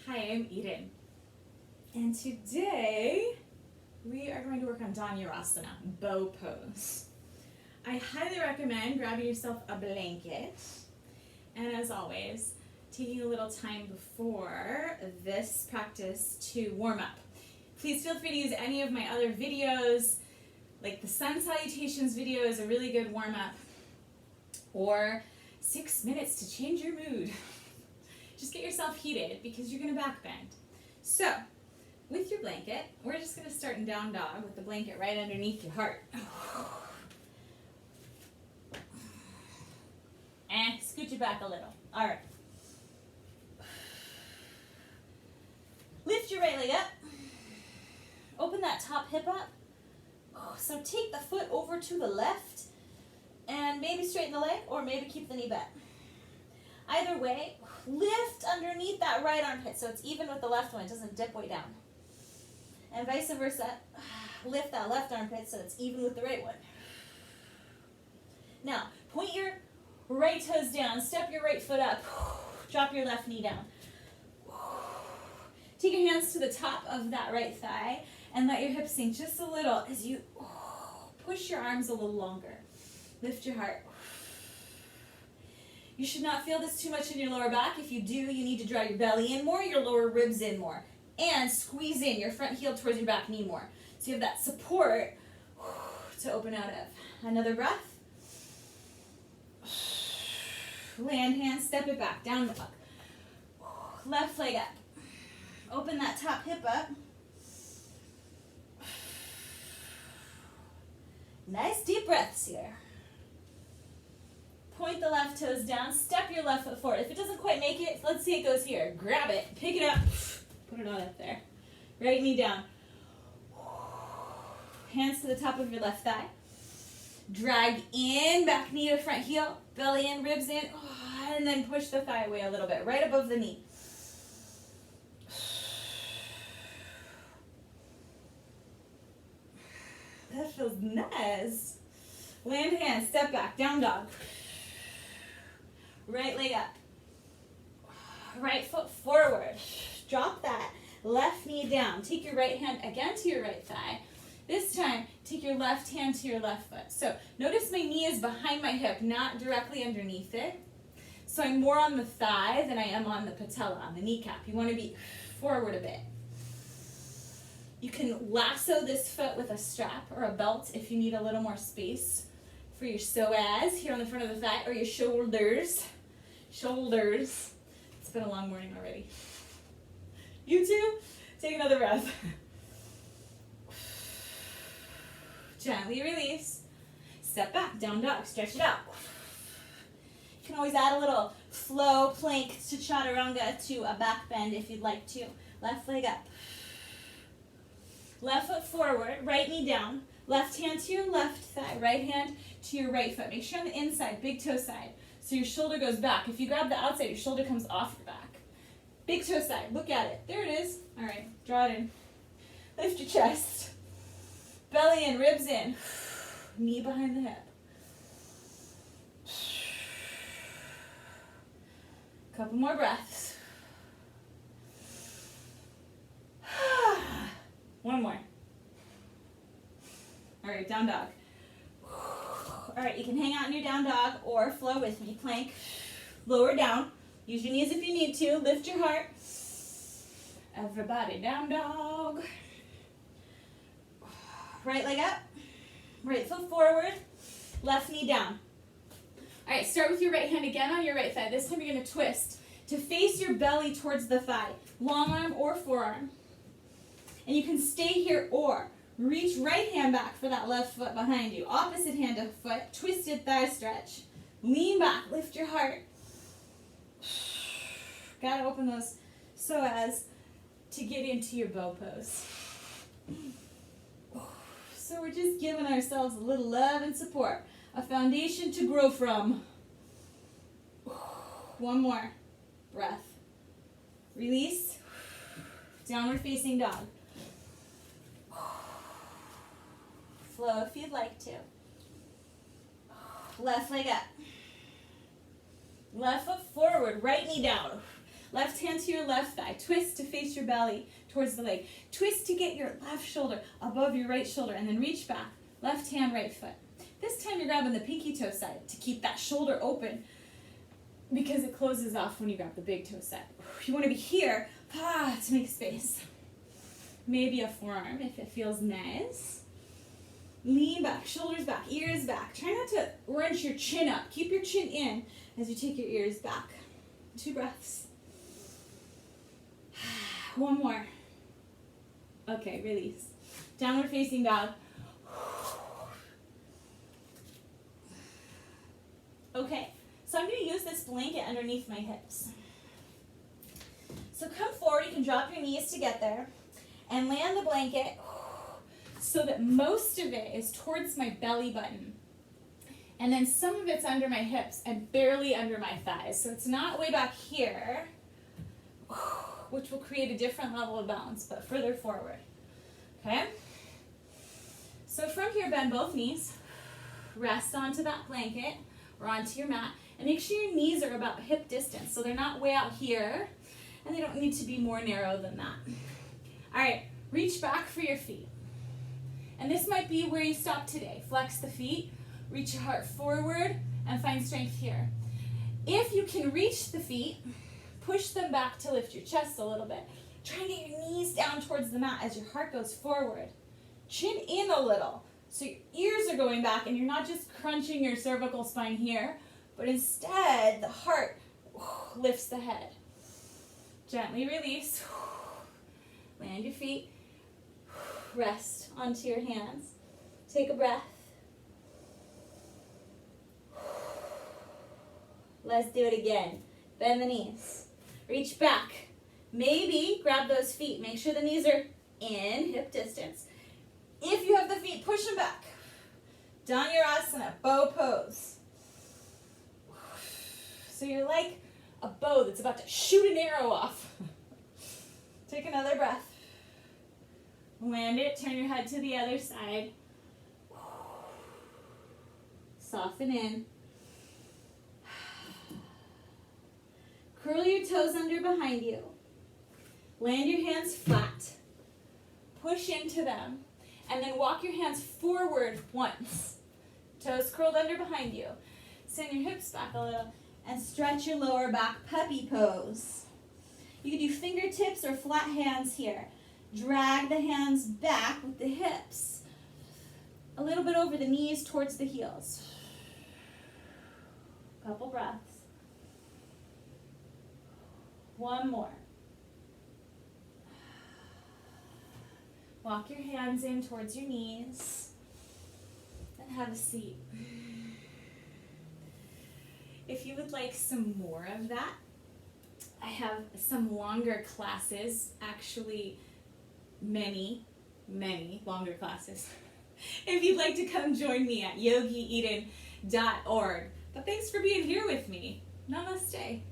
Hi, I'm Eden, and today we are going to work on Dhanurasana, bow pose. I highly recommend grabbing yourself a blanket, and as always, taking a little time before this practice to warm up. Please feel free to use any of my other videos, like the sun salutations video is a really good warm-up, or 6 minutes to change your mood. Just get yourself heated because you're going to back bend. So, with your blanket, we're just going to start in down dog with the blanket right underneath your heart. And scoot you back a little. All right. Lift your right leg up. Open that top hip up. So take the foot over to the left and maybe straighten the leg or maybe keep the knee bent. Either way, lift underneath that right armpit so it's even with the left one. It doesn't dip way down. And vice versa, lift that left armpit so it's even with the right one. Now, point your right toes down, step your right foot up, drop your left knee down. Take your hands to the top of that right thigh and let your hips sink just a little as you push your arms a little longer. Lift your heart. You should not feel this too much in your lower back. If you do, you need to draw your belly in more, your lower ribs in more, and squeeze in your front heel towards your back knee more. So you have that support to open out of. Another breath. Land hand, step it back, down dog. Left leg up. Open that top hip up. Nice deep breaths here. Point the left toes down, step your left foot forward. If it doesn't quite make it, let's see it goes here. Grab it, pick it up, put it on up there. Right knee down. Hands to the top of your left thigh. Drag in, back knee to front heel, belly in, ribs in, and then push the thigh away a little bit, right above the knee. That feels nice. Land hand, step back, down dog. Right leg up. Right foot forward. Drop that left knee down. Take your right hand again to your right thigh. This time, take your left hand to your left foot. So notice my knee is behind my hip, not directly underneath it. So I'm more on the thigh than I am on the patella, on the kneecap. You want to be forward a bit. You can lasso this foot with a strap or a belt if you need a little more space for your psoas here on the front of the thigh, or your shoulders. Shoulders. It's been a long morning already. You too? Take another breath. Gently release. Step back, down dog, stretch it out. You can always add a little flow plank to chaturanga to a back bend if you'd like to. Left leg up. Left foot forward, right knee down. Left hand to your left thigh, right hand to your right foot. Make sure on the inside, big toe side, so your shoulder goes back. If you grab the outside, your shoulder comes off your back. Big toe side, look at it. There it is. All right, draw it in. Lift your chest. Belly in, ribs in. Knee behind the hip. Couple more breaths. One more. All right, down dog. All right, you can hang out in your down dog or flow with me. Plank, lower down. Use your knees if you need to. Lift your heart. Everybody, down dog. Right leg up. Right foot forward. Left knee down. All right, start with your right hand again on your right thigh. This time you're going to twist to face your belly towards the thigh. Long arm or forearm. And you can stay here or reach right hand back for that left foot behind you. Opposite hand to foot, twisted thigh stretch. Lean back, lift your heart. Gotta open those so as to get into your bow pose. So we're just giving ourselves a little love and support. A foundation to grow from. One more breath. Release. Downward facing dog. Flow if you'd like to. Left leg up. Left foot forward, right knee down. Left hand to your left thigh. Twist to face your belly towards the leg. Twist to get your left shoulder above your right shoulder, and then reach back. Left hand, right foot. This time you're grabbing the pinky toe side to keep that shoulder open because it closes off when you grab the big toe side. You want to be here to make space. Maybe a forearm if it feels nice. Lean back, shoulders back, ears back. Try not to wrench your chin up. Keep your chin in as you take your ears back. 2 breaths. One more. Okay, release. Downward facing dog. Okay, so I'm going to use this blanket underneath my hips. So come forward. You can drop your knees to get there and land the blanket so that most of it is towards my belly button. And then some of it's under my hips and barely under my thighs. So it's not way back here, which will create a different level of balance, but further forward. Okay? So from here, bend both knees. Rest onto that blanket or onto your mat. And make sure your knees are about hip distance. So they're not way out here, and they don't need to be more narrow than that. All right, reach back for your feet. And this might be where you stop today. Flex the feet, reach your heart forward, and find strength here. If you can reach the feet, push them back to lift your chest a little bit. Try and get your knees down towards the mat as your heart goes forward. Chin in a little, so your ears are going back and you're not just crunching your cervical spine here, but instead the heart lifts the head. Gently release. Land your feet. Rest onto your hands. Take a breath. Let's do it again. Bend the knees. Reach back. Maybe grab those feet. Make sure the knees are in hip distance. If you have the feet, push them back. Dhanurasana, bow pose. So you're like a bow that's about to shoot an arrow off. Take another breath. Land it, turn your head to the other side. Soften in. Curl your toes under behind you. Land your hands flat. Push into them. And then walk your hands forward once. Toes curled under behind you. Send your hips back a little and stretch your lower back, puppy pose. You can do fingertips or flat hands here. Drag the hands back with the hips. A little bit over the knees towards the heels. Couple breaths. One more. Walk your hands in towards your knees and have a seat. If you would like some more of that, I have some longer classes, actually many longer classes. If you'd like to come join me at yogieden.org. But thanks for being here with me. Namaste.